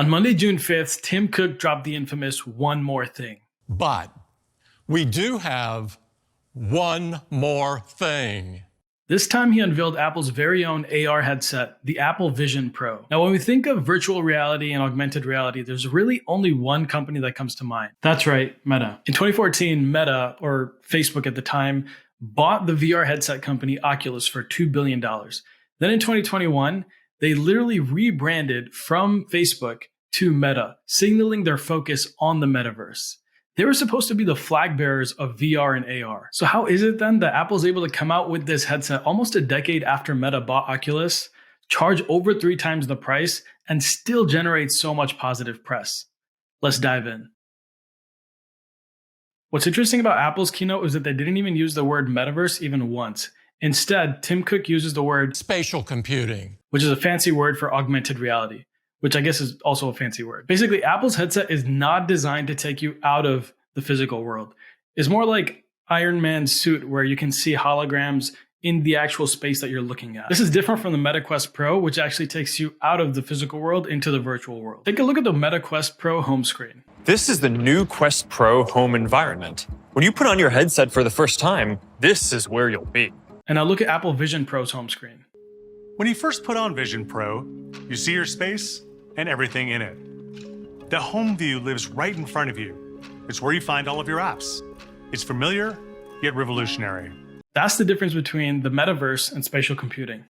On Monday, June 5th, Tim Cook dropped the infamous one more thing. But we do have one more thing. This time he unveiled Apple's very own AR headset, the Apple Vision Pro. Now, when we think of virtual reality and augmented reality, there's really only one company that comes to mind. That's right, Meta. In 2014, Meta, or Facebook at the time, bought the VR headset company Oculus for $2 billion. Then in 2021, they literally rebranded from Facebook to Meta, signaling their focus on the metaverse. They were supposed to be the flag bearers of VR and AR. So how is it then that Apple's able to come out with this headset almost a decade after Meta bought Oculus, charge over 3 times the price, and still generate so much positive press? Let's dive in. What's interesting about Apple's keynote is that they didn't even use the word metaverse even once. Instead, Tim Cook uses the word spatial computing, which is a fancy word for augmented reality, which I guess is also a fancy word. Basically, Apple's headset is not designed to take you out of the physical world. It's more like Iron Man's suit where you can see holograms in the actual space that you're looking at. This is different from the Meta Quest Pro, which actually takes you out of the physical world into the virtual world. Take a look at the Meta Quest Pro home screen. This is the new Quest Pro home environment. When you put on your headset for the first time, this is where you'll be. And now look at Apple Vision Pro's home screen. When you first put on Vision Pro, you see your space and everything in it. The home view lives right in front of you. It's where you find all of your apps. It's familiar, yet revolutionary. That's the difference between the metaverse and spatial computing.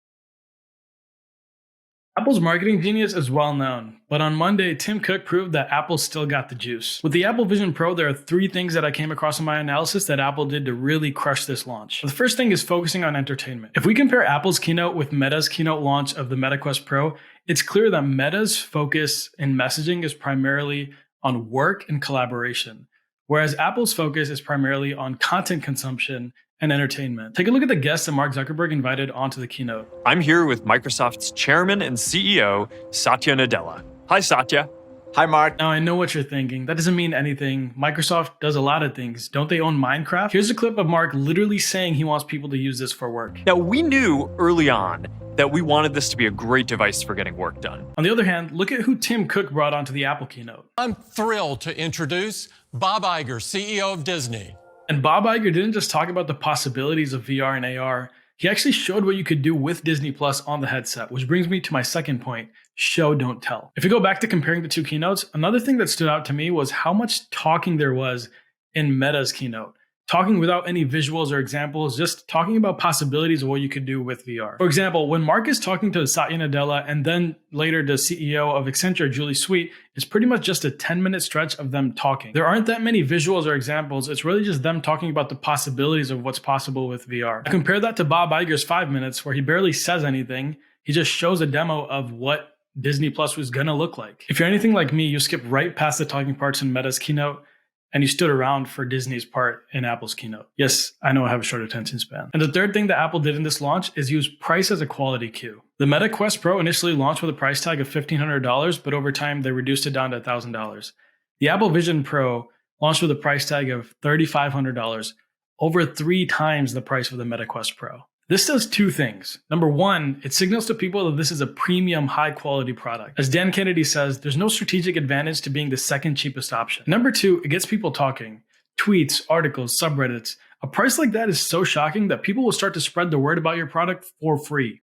Apple's marketing genius is well known, but on Monday, Tim Cook proved that Apple still got the juice. With the Apple Vision Pro, there are 3 things that I came across in my analysis that Apple did to really crush this launch. The first thing is focusing on entertainment. If we compare Apple's keynote with Meta's keynote launch of the Meta Quest Pro, it's clear that Meta's focus in messaging is primarily on work and collaboration, whereas Apple's focus is primarily on content consumption and entertainment. Take a look at the guests that Mark Zuckerberg invited onto the keynote. I'm here with Microsoft's chairman and CEO, Satya Nadella. Hi, Satya. Hi, Mark. Now, I know what you're thinking. That doesn't mean anything. Microsoft does a lot of things. Don't they own Minecraft? Here's a clip of Mark literally saying he wants people to use this for work. Now, we knew early on that we wanted this to be a great device for getting work done. On the other hand, look at who Tim Cook brought onto the Apple keynote. I'm thrilled to introduce Bob Iger, CEO of Disney. And Bob Iger didn't just talk about the possibilities of VR and AR, he actually showed what you could do with Disney Plus on the headset, which brings me to my second point, show, don't tell. If we go back to comparing the 2 keynotes, another thing that stood out to me was how much talking there was in Meta's keynote. Talking without any visuals or examples, just talking about possibilities of what you could do with VR. For example, when Mark is talking to Satya Nadella and then later the CEO of Accenture, Julie Sweet, it's pretty much just a 10-minute stretch of them talking. There aren't that many visuals or examples. It's really just them talking about the possibilities of what's possible with VR. Compare that to Bob Iger's 5 minutes where he barely says anything. He just shows a demo of what Disney Plus was gonna look like. If you're anything like me, you skip right past the talking parts in Meta's keynote and you stood around for Disney's part in Apple's keynote. Yes, I know I have a short attention span. And the third thing that Apple did in this launch is use price as a quality cue. The Meta Quest Pro initially launched with a price tag of $1,500, but over time they reduced it down to $1,000. The Apple Vision Pro launched with a price tag of $3,500, over 3 times the price of the Meta Quest Pro. This does 2 things. Number 1, it signals to people that this is a premium, high-quality product. As Dan Kennedy says, there's no strategic advantage to being the second cheapest option. Number 2, it gets people talking. Tweets, articles, subreddits. A price like that is so shocking that people will start to spread the word about your product for free.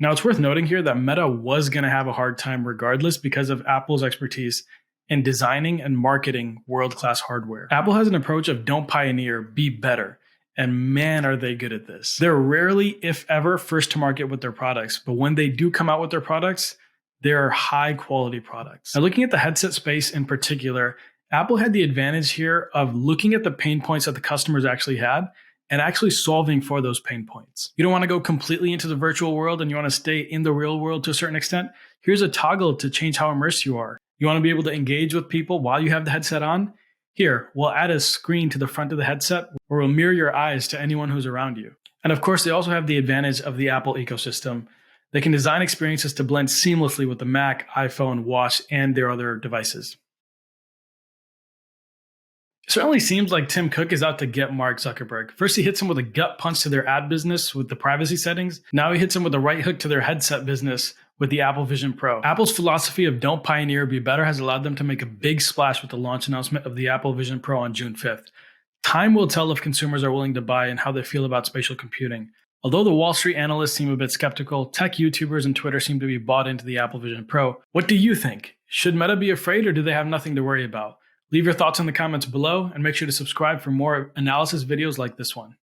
Now, it's worth noting here that Meta was going to have a hard time regardless because of Apple's expertise in designing and marketing world-class hardware. Apple has an approach of don't pioneer, be better. And man, are they good at this. They're rarely, if ever, first to market with their products. But when they do come out with their products, they're high quality products. Now, looking at the headset space in particular, Apple had the advantage here of looking at the pain points that the customers actually had and actually solving for those pain points. You don't want to go completely into the virtual world and you want to stay in the real world to a certain extent. Here's a toggle to change how immersed you are. You want to be able to engage with people while you have the headset on? Here, we'll add a screen to the front of the headset where we'll mirror your eyes to anyone who's around you. And of course, they also have the advantage of the Apple ecosystem. They can design experiences to blend seamlessly with the Mac, iPhone, Watch, and their other devices. It certainly seems like Tim Cook is out to get Mark Zuckerberg. First, he hits him with a gut punch to their ad business with the privacy settings. Now he hits him with a right hook to their headset business with the Apple Vision Pro. Apple's philosophy of don't pioneer, be better has allowed them to make a big splash with the launch announcement of the Apple Vision Pro on June 5th. Time will tell if consumers are willing to buy and how they feel about spatial computing. Although the Wall Street analysts seem a bit skeptical, tech YouTubers and Twitter seem to be bought into the Apple Vision Pro. What do you think? Should Meta be afraid, or do they have nothing to worry about? Leave your thoughts in the comments below and make sure to subscribe for more analysis videos like this one.